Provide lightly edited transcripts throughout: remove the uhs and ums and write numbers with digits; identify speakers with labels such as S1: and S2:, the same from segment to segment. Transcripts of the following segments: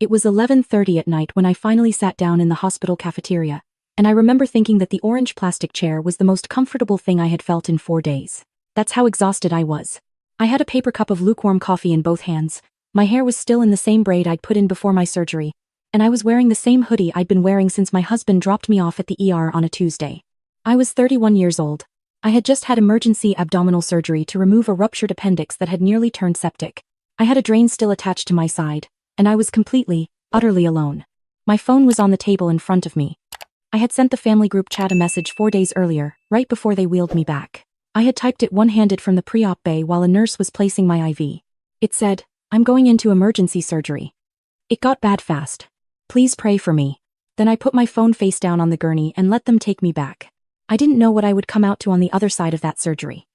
S1: It was 11:30 at night when I finally sat down in the hospital cafeteria, and I remember thinking that the orange plastic chair was the most comfortable thing I had felt in 4 days. That's how exhausted I was. I had a paper cup of lukewarm coffee in both hands, my hair was still in the same braid I'd put in before my surgery, and I was wearing the same hoodie I'd been wearing since my husband dropped me off at the ER on a Tuesday. I was 31 years old. I had just had emergency abdominal surgery to remove a ruptured appendix that had nearly turned septic. I had a drain still attached to my side, and I was completely, utterly alone. My phone was on the table in front of me. I had sent the family group chat a message 4 days earlier, right before they wheeled me back. I had typed it one-handed from the pre-op bay while a nurse was placing my IV. It said, "I'm going into emergency surgery." It got bad fast. Please pray for me. Then I put my phone face down on the gurney and let them take me back. I didn't know what I would come out to on the other side of that surgery.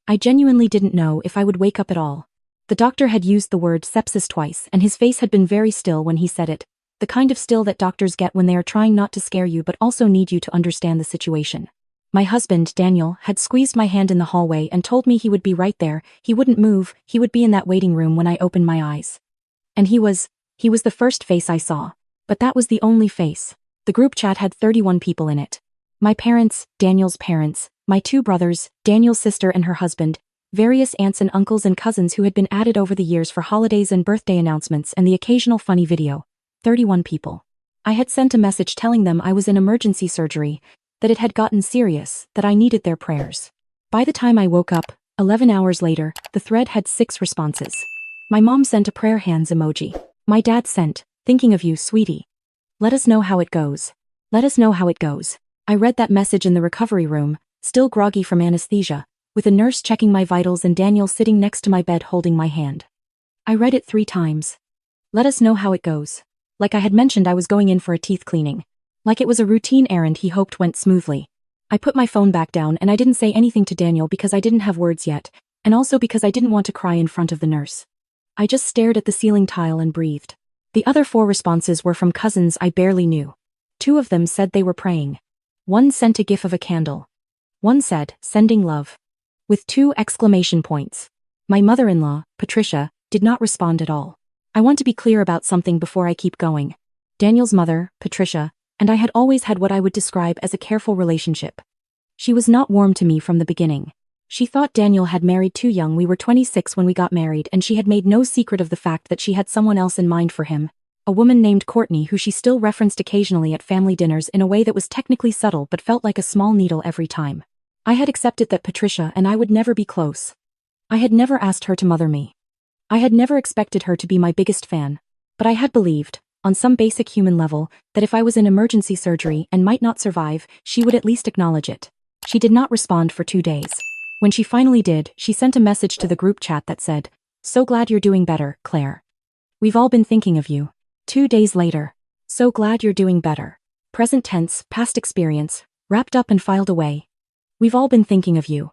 S1: I genuinely didn't know if I would wake up at all. The doctor had used the word sepsis twice and his face had been very still when he said it, the kind of still that doctors get when they are trying not to scare you but also need you to understand the situation. My husband, Daniel, had squeezed my hand in the hallway and told me he would be right there, he wouldn't move, he would be in that waiting room when I opened my eyes. And he was the first face I saw. But that was the only face. The group chat had 31 people in it. My parents, Daniel's parents, my 2 brothers, Daniel's sister and her husband, various aunts and uncles and cousins who had been added over the years for holidays and birthday announcements and the occasional funny video. 31 people. I had sent a message telling them I was in emergency surgery, that it had gotten serious, that I needed their prayers. By the time I woke up, 11 hours later, the thread had 6 responses. My mom sent a prayer hands emoji. My dad sent, "Thinking of you, sweetie. Let us know how it goes. Let us know how it goes." I read that message in the recovery room, still groggy from anesthesia, with a nurse checking my vitals and Daniel sitting next to my bed holding my hand. I read it 3 times. Let us know how it goes. Like I had mentioned I was going in for a teeth cleaning. Like it was a routine errand he hoped went smoothly. I put my phone back down and I didn't say anything to Daniel because I didn't have words yet, and also because I didn't want to cry in front of the nurse. I just stared at the ceiling tile and breathed. The other 4 responses were from cousins I barely knew. 2 of them said they were praying. One sent a gif of a candle. One said, "Sending love," with 2 exclamation points. My mother-in-law, Patricia, did not respond at all. I want to be clear about something before I keep going. Daniel's mother, Patricia, and I had always had what I would describe as a careful relationship. She was not warm to me from the beginning. She thought Daniel had married too young. We were 26 when we got married and she had made no secret of the fact that she had someone else in mind for him, a woman named Courtney who she still referenced occasionally at family dinners in a way that was technically subtle but felt like a small needle every time. I had accepted that Patricia and I would never be close. I had never asked her to mother me. I had never expected her to be my biggest fan, but I had believed, on some basic human level, that if I was in emergency surgery and might not survive, she would at least acknowledge it. She did not respond for 2 days. When she finally did, she sent a message to the group chat that said, "So glad you're doing better, Claire. We've all been thinking of you." 2 days later. So glad you're doing better. Present tense, past experience, wrapped up and filed away. We've all been thinking of you.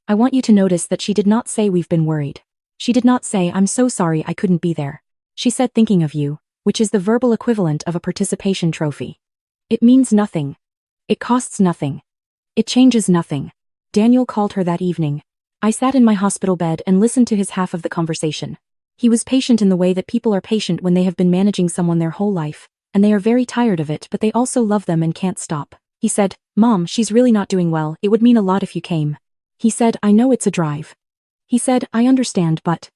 S1: I want you to notice that she did not say we've been worried. She did not say I'm so sorry I couldn't be there. She said thinking of you, which is the verbal equivalent of a participation trophy. It means nothing. It costs nothing. It changes nothing. Daniel called her that evening. I sat in my hospital bed and listened to his half of the conversation. He was patient in the way that people are patient when they have been managing someone their whole life, and they are very tired of it but they also love them and can't stop. He said, "Mom, she's really not doing well, it would mean a lot if you came." He said, "I know it's a drive." He said, "I understand but..."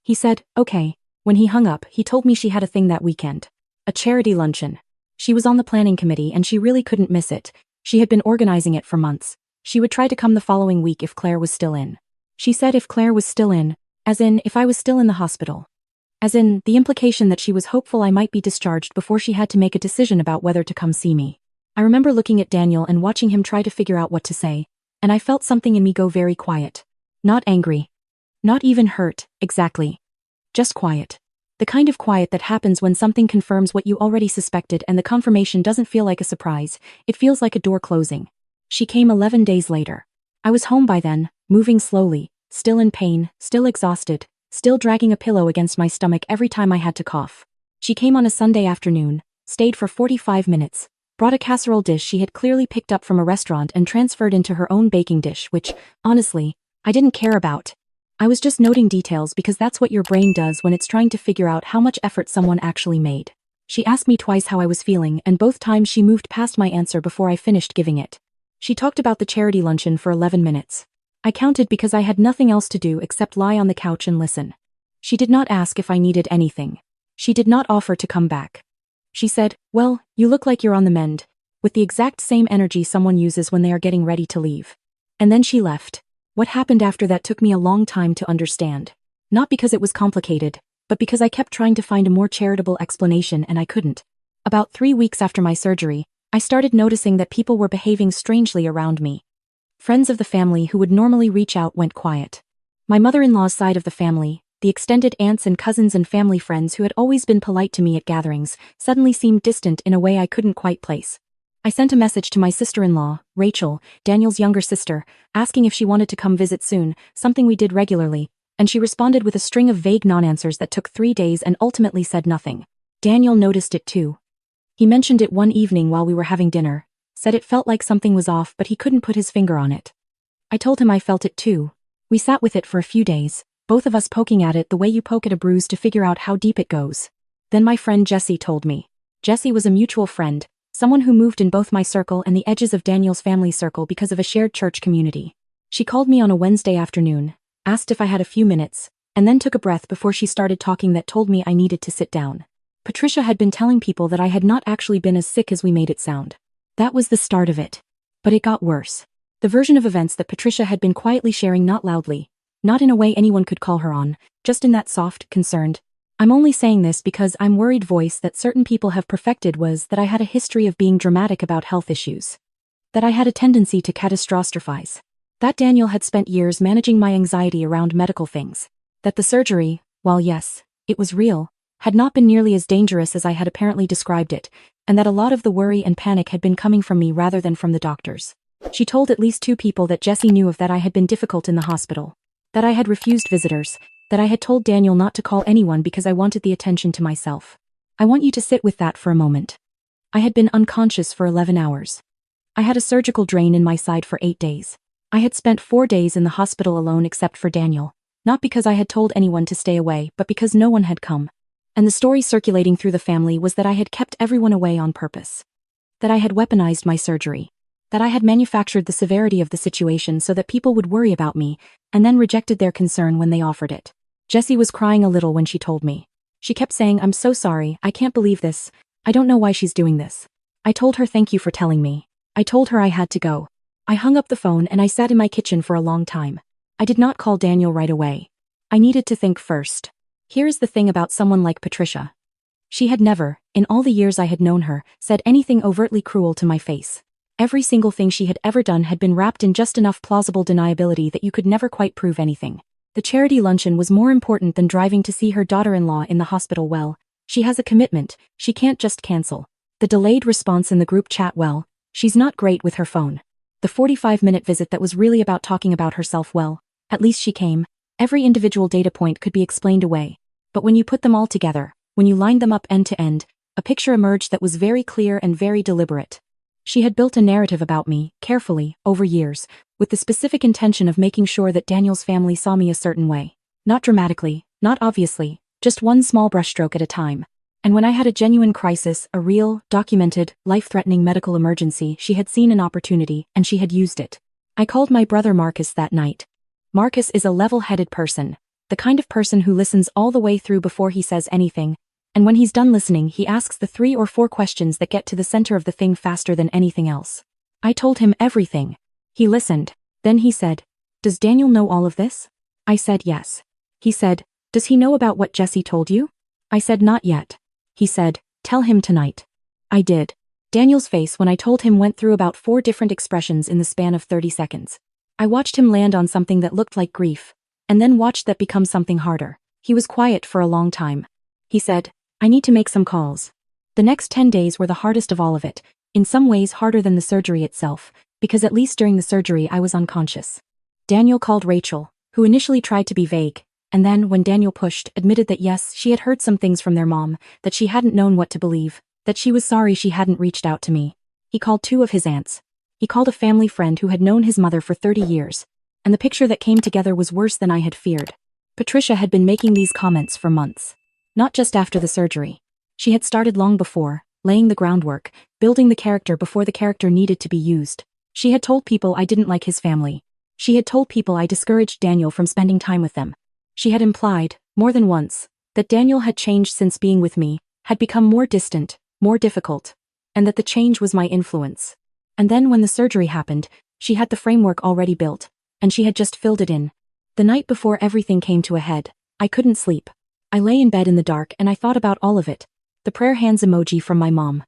S1: He said, "Okay." When he hung up, he told me she had a thing that weekend. A charity luncheon. She was on the planning committee and she really couldn't miss it. She had been organizing it for months. She would try to come the following week if Claire was still in. She said if Claire was still in, as in if I was still in the hospital. As in, the implication that she was hopeful I might be discharged before she had to make a decision about whether to come see me. I remember looking at Daniel and watching him try to figure out what to say, and I felt something in me go very quiet. Not angry. Not even hurt, exactly. Just quiet. The kind of quiet that happens when something confirms what you already suspected and the confirmation doesn't feel like a surprise, it feels like a door closing. She came 11 days later. I was home by then, moving slowly, still in pain, still exhausted, still dragging a pillow against my stomach every time I had to cough. She came on a Sunday afternoon, stayed for 45 minutes, brought a casserole dish she had clearly picked up from a restaurant and transferred into her own baking dish which, honestly, I didn't care about. I was just noting details because that's what your brain does when it's trying to figure out how much effort someone actually made. She asked me twice how I was feeling, and both times she moved past my answer before I finished giving it. She talked about the charity luncheon for 11 minutes. I counted because I had nothing else to do except lie on the couch and listen. She did not ask if I needed anything. She did not offer to come back. She said, "Well, you look like you're on the mend," with the exact same energy someone uses when they are getting ready to leave. And then she left. What happened after that took me a long time to understand. Not because it was complicated, but because I kept trying to find a more charitable explanation and I couldn't. About 3 weeks after my surgery, I started noticing that people were behaving strangely around me. Friends of the family who would normally reach out went quiet. My mother-in-law's side of the family, the extended aunts and cousins and family friends who had always been polite to me at gatherings, suddenly seemed distant in a way I couldn't quite place. I sent a message to my sister-in-law, Rachel, Daniel's younger sister, asking if she wanted to come visit soon, something we did regularly, and she responded with a string of vague non-answers that took 3 days and ultimately said nothing. Daniel noticed it too. He mentioned it one evening while we were having dinner, said it felt like something was off but he couldn't put his finger on it. I told him I felt it too. We sat with it for a few days, both of us poking at it the way you poke at a bruise to figure out how deep it goes. Then my friend Jessie told me. Jessie was a mutual friend, someone who moved in both my circle and the edges of Daniel's family circle because of a shared church community. She called me on a Wednesday afternoon, asked if I had a few minutes, and then took a breath before she started talking that told me I needed to sit down. Patricia had been telling people that I had not actually been as sick as we made it sound. That was the start of it. But it got worse. The version of events that Patricia had been quietly sharing, not loudly, not in a way anyone could call her on, just in that soft, concerned, "I'm only saying this because I'm worried" voice that certain people have perfected, was that I had a history of being dramatic about health issues. That I had a tendency to catastrophize. That Daniel had spent years managing my anxiety around medical things. That the surgery, while yes, it was real, had not been nearly as dangerous as I had apparently described it, and that a lot of the worry and panic had been coming from me rather than from the doctors. She told at least 2 people that Jessie knew of that I had been difficult in the hospital. That I had refused visitors. That I had told Daniel not to call anyone because I wanted the attention to myself. I want you to sit with that for a moment. I had been unconscious for 11 hours. I had a surgical drain in my side for 8 days. I had spent 4 days in the hospital alone except for Daniel, not because I had told anyone to stay away but because no one had come. And the story circulating through the family was that I had kept everyone away on purpose. That I had weaponized my surgery. That I had manufactured the severity of the situation so that people would worry about me, and then rejected their concern when they offered it. Jessie was crying a little when she told me. She kept saying, "I'm so sorry, I can't believe this, I don't know why she's doing this." I told her thank you for telling me. I told her I had to go. I hung up the phone and I sat in my kitchen for a long time. I did not call Daniel right away. I needed to think first. Here is the thing about someone like Patricia. She had never, in all the years I had known her, said anything overtly cruel to my face. Every single thing she had ever done had been wrapped in just enough plausible deniability that you could never quite prove anything. The charity luncheon was more important than driving to see her daughter-in-law in the hospital. Well, she has a commitment, she can't just cancel. The delayed response in the group chat, well, she's not great with her phone. The 45-minute visit that was really about talking about herself, well, at least she came. Every individual data point could be explained away. But when you put them all together, when you lined them up end to end, a picture emerged that was very clear and very deliberate. She had built a narrative about me, carefully, over years, with the specific intention of making sure that Daniel's family saw me a certain way. Not dramatically, not obviously, just one small brushstroke at a time. And when I had a genuine crisis, a real, documented, life-threatening medical emergency, she had seen an opportunity, and she had used it. I called my brother Marcus that night. Marcus is a level-headed person, the kind of person who listens all the way through before he says anything, and when he's done listening he asks the 3 or 4 questions that get to the center of the thing faster than anything else. I told him everything. He listened. Then he said, "Does Daniel know all of this?" I said yes. He said, "Does he know about what Jessie told you?" I said not yet. He said, "Tell him tonight." I did. Daniel's face when I told him went through about 4 different expressions in the span of 30 seconds. I watched him land on something that looked like grief, and then watched that become something harder. He was quiet for a long time. He said, "I need to make some calls." The next 10 days were the hardest of all of it, in some ways harder than the surgery itself, because at least during the surgery I was unconscious. Daniel called Rachel, who initially tried to be vague, and then, when Daniel pushed, admitted that yes, she had heard some things from their mom, that she hadn't known what to believe, that she was sorry she hadn't reached out to me. He called 2 of his aunts. He called a family friend who had known his mother for 30 years, and the picture that came together was worse than I had feared. Patricia had been making these comments for months. Not just after the surgery. She had started long before, laying the groundwork, building the character before the character needed to be used. She had told people I didn't like his family. She had told people I discouraged Daniel from spending time with them. She had implied, more than once, that Daniel had changed since being with me, had become more distant, more difficult, and that the change was my influence. And then when the surgery happened, she had the framework already built, and she had just filled it in. The night before everything came to a head, I couldn't sleep. I lay in bed in the dark and I thought about all of it. The prayer hands emoji from my mom.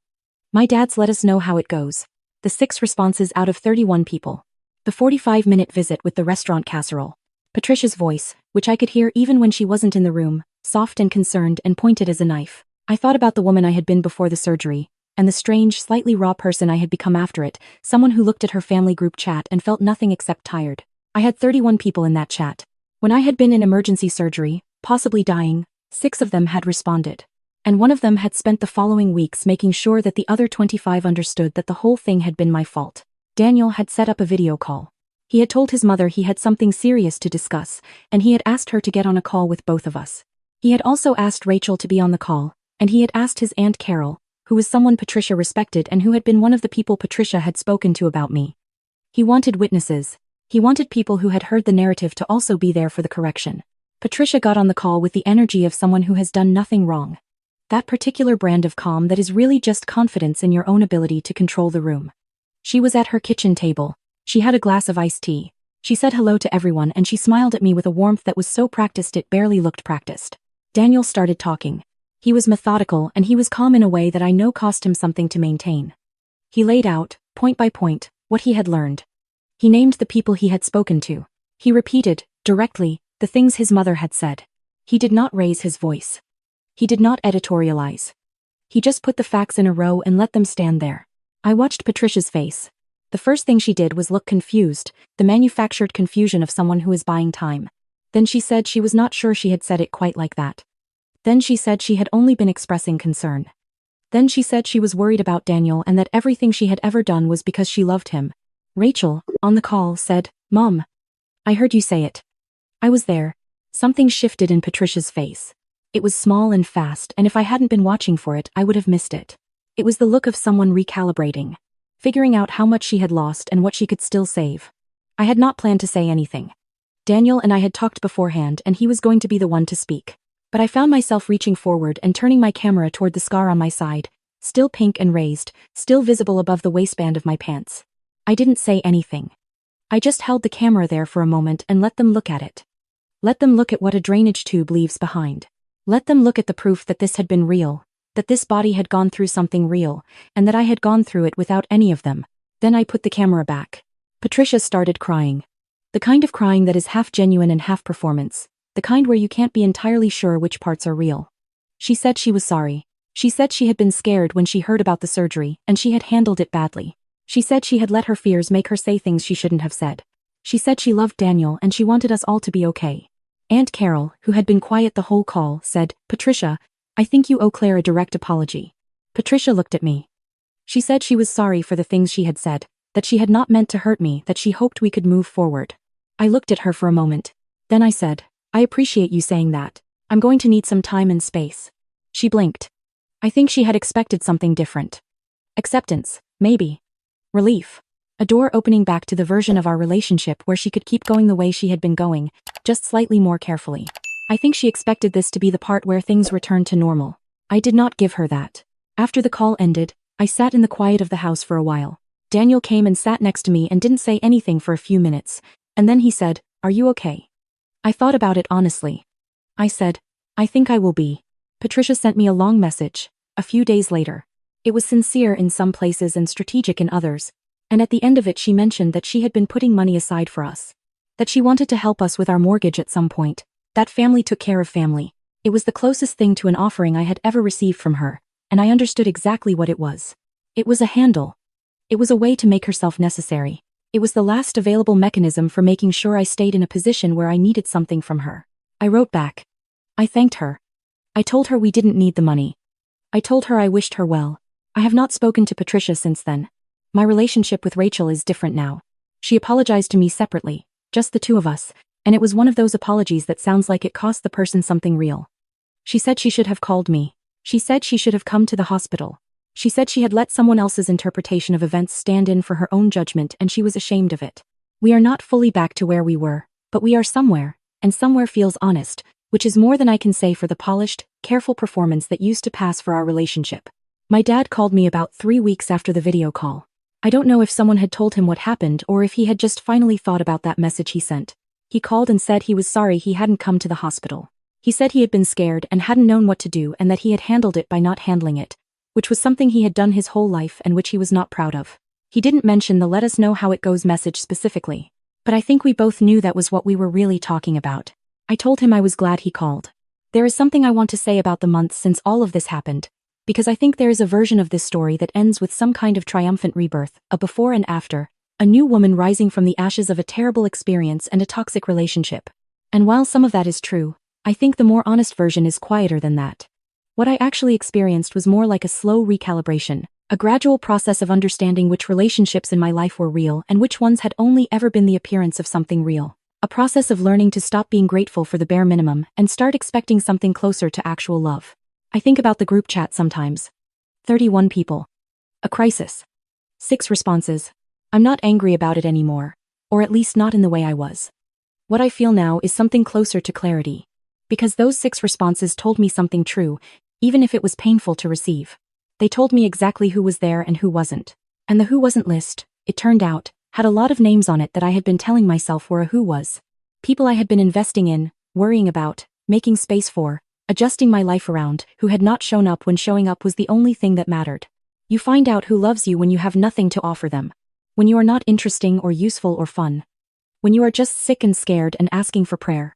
S1: My dad's let us know how it goes. The 6 responses out of 31 people. The 45-minute visit with the restaurant casserole. Patricia's voice, which I could hear even when she wasn't in the room, soft and concerned and pointed as a knife. I thought about the woman I had been before the surgery, and the strange, slightly raw person I had become after it, someone who looked at her family group chat and felt nothing except tired. I had 31 people in that chat. When I had been in emergency surgery, possibly dying, 6 of them had responded. And one of them had spent the following weeks making sure that the other 25 understood that the whole thing had been my fault. Daniel had set up a video call. He had told his mother he had something serious to discuss, and he had asked her to get on a call with both of us. He had also asked Rachel to be on the call, and he had asked his Aunt Carol, who was someone Patricia respected and who had been one of the people Patricia had spoken to about me. He wanted witnesses. He wanted people who had heard the narrative to also be there for the correction. Patricia got on the call with the energy of someone who has done nothing wrong. That particular brand of calm that is really just confidence in your own ability to control the room. She was at her kitchen table. She had a glass of iced tea. She said hello to everyone and she smiled at me with a warmth that was so practiced it barely looked practiced. Daniel started talking. He was methodical and he was calm in a way that I know cost him something to maintain. He laid out, point by point, what he had learned. He named the people he had spoken to. He repeated, directly, the things his mother had said. He did not raise his voice. He did not editorialize. He just put the facts in a row and let them stand there. I watched Patricia's face. The first thing she did was look confused, the manufactured confusion of someone who is buying time. Then she said she was not sure she had said it quite like that. Then she said she had only been expressing concern. Then she said she was worried about Daniel and that everything she had ever done was because she loved him. Rachel, on the call, said, "Mom, I heard you say it." I was there. Something shifted in Patricia's face. It was small and fast, and if I hadn't been watching for it, I would have missed it. It was the look of someone recalibrating, figuring out how much she had lost and what she could still save. I had not planned to say anything. Daniel and I had talked beforehand and he was going to be the one to speak. But I found myself reaching forward and turning my camera toward the scar on my side, still pink and raised, still visible above the waistband of my pants. I didn't say anything. I just held the camera there for a moment and let them look at it. Let them look at what a drainage tube leaves behind. Let them look at the proof that this had been real, that this body had gone through something real, and that I had gone through it without any of them. Then I put the camera back. Patricia started crying. The kind of crying that is half genuine and half performance, the kind where you can't be entirely sure which parts are real. She said she was sorry. She said she had been scared when she heard about the surgery, and she had handled it badly. She said she had let her fears make her say things she shouldn't have said. She said she loved Daniel and she wanted us all to be okay. Aunt Carol, who had been quiet the whole call, said, "Patricia, I think you owe Claire a direct apology." Patricia looked at me. She said she was sorry for the things she had said, that she had not meant to hurt me, that she hoped we could move forward. I looked at her for a moment. Then I said, "I appreciate you saying that. I'm going to need some time and space." She blinked. I think she had expected something different. Acceptance, maybe. Relief. A door opening back to the version of our relationship where she could keep going the way she had been going, just slightly more carefully. I think she expected this to be the part where things returned to normal. I did not give her that. After the call ended, I sat in the quiet of the house for a while. Daniel came and sat next to me and didn't say anything for a few minutes, and then he said, "Are you okay?" I thought about it honestly. I said, "I think I will be." Patricia sent me a long message, a few days later. It was sincere in some places and strategic in others, and at the end of it she mentioned that she had been putting money aside for us. That she wanted to help us with our mortgage at some point. That family took care of family. It was the closest thing to an offering I had ever received from her, and I understood exactly what it was. It was a handle. It was a way to make herself necessary. It was the last available mechanism for making sure I stayed in a position where I needed something from her. I wrote back. I thanked her. I told her we didn't need the money. I told her I wished her well. I have not spoken to Patricia since then. My relationship with Rachel is different now. She apologized to me separately, just the two of us, and it was one of those apologies that sounds like it cost the person something real. She said she should have called me. She said she should have come to the hospital. She said she had let someone else's interpretation of events stand in for her own judgment and she was ashamed of it. We are not fully back to where we were, but we are somewhere, and somewhere feels honest, which is more than I can say for the polished, careful performance that used to pass for our relationship. My dad called me about 3 weeks after the video call. I don't know if someone had told him what happened or if he had just finally thought about that message he sent. He called and said he was sorry he hadn't come to the hospital. He said he had been scared and hadn't known what to do and that he had handled it by not handling it, which was something he had done his whole life and which he was not proud of. He didn't mention the "let us know how it goes" message specifically, but I think we both knew that was what we were really talking about. I told him I was glad he called. There is something I want to say about the months since all of this happened, because I think there is a version of this story that ends with some kind of triumphant rebirth, a before and after, a new woman rising from the ashes of a terrible experience and a toxic relationship. And while some of that is true, I think the more honest version is quieter than that. What I actually experienced was more like a slow recalibration, a gradual process of understanding which relationships in my life were real and which ones had only ever been the appearance of something real. A process of learning to stop being grateful for the bare minimum and start expecting something closer to actual love. I think about the group chat sometimes. 31 people. A crisis. 6 responses. I'm not angry about it anymore, or at least not in the way I was. What I feel now is something closer to clarity. Because those 6 responses told me something true, even if it was painful to receive. They told me exactly who was there and who wasn't. And the who wasn't list, it turned out, had a lot of names on it that I had been telling myself were a who was. People I had been investing in, worrying about, making space for, adjusting my life around, who had not shown up when showing up was the only thing that mattered. You find out who loves you when you have nothing to offer them. When you are not interesting or useful or fun. When you are just sick and scared and asking for prayer.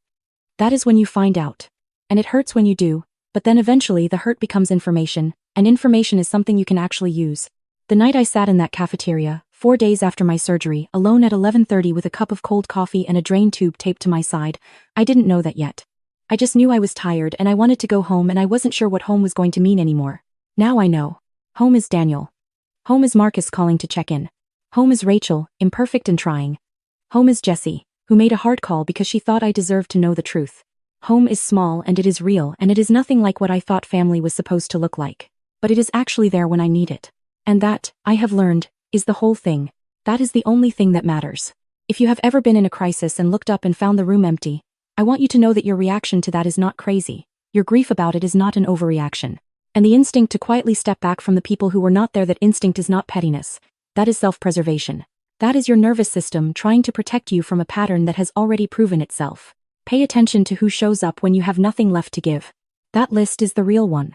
S1: That is when you find out. And it hurts when you do, but then eventually the hurt becomes information, and information is something you can actually use. The night I sat in that cafeteria, 4 days after my surgery, alone at 11:30 with a cup of cold coffee and a drain tube taped to my side, I didn't know that yet. I just knew I was tired and I wanted to go home and I wasn't sure what home was going to mean anymore. Now I know. Home is Daniel. Home is Marcus calling to check in. Home is Rachel, imperfect and trying. Home is Jessie, who made a hard call because she thought I deserved to know the truth. Home is small and it is real and it is nothing like what I thought family was supposed to look like. But it is actually there when I need it. And that, I have learned, is the whole thing. That is the only thing that matters. If you have ever been in a crisis and looked up and found the room empty, I want you to know that your reaction to that is not crazy. Your grief about it is not an overreaction. And the instinct to quietly step back from the people who were not there, that instinct is not pettiness. That is self-preservation. That is your nervous system trying to protect you from a pattern that has already proven itself. Pay attention to who shows up when you have nothing left to give. That list is the real one.